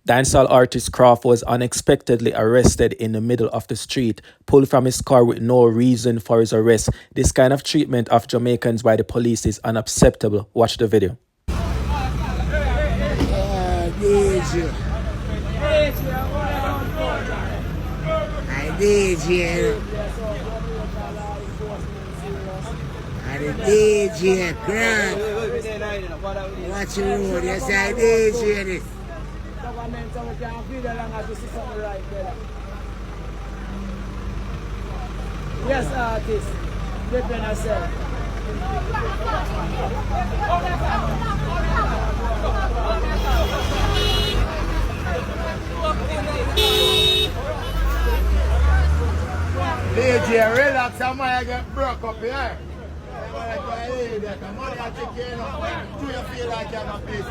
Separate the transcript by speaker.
Speaker 1: Dancehall artist Kraff was unexpectedly arrested in the middle of the street, pulled from his car with no reason for his arrest. This kind of treatment of Jamaicans by the police is unacceptable. Watch the video.
Speaker 2: DJ Kraff. Watch the road, yes, I DJ this.
Speaker 3: Yes, artist. Depend yourself.
Speaker 2: DJ, relax, I might get broke up here. Money I take care of. Do you feel like you have a place?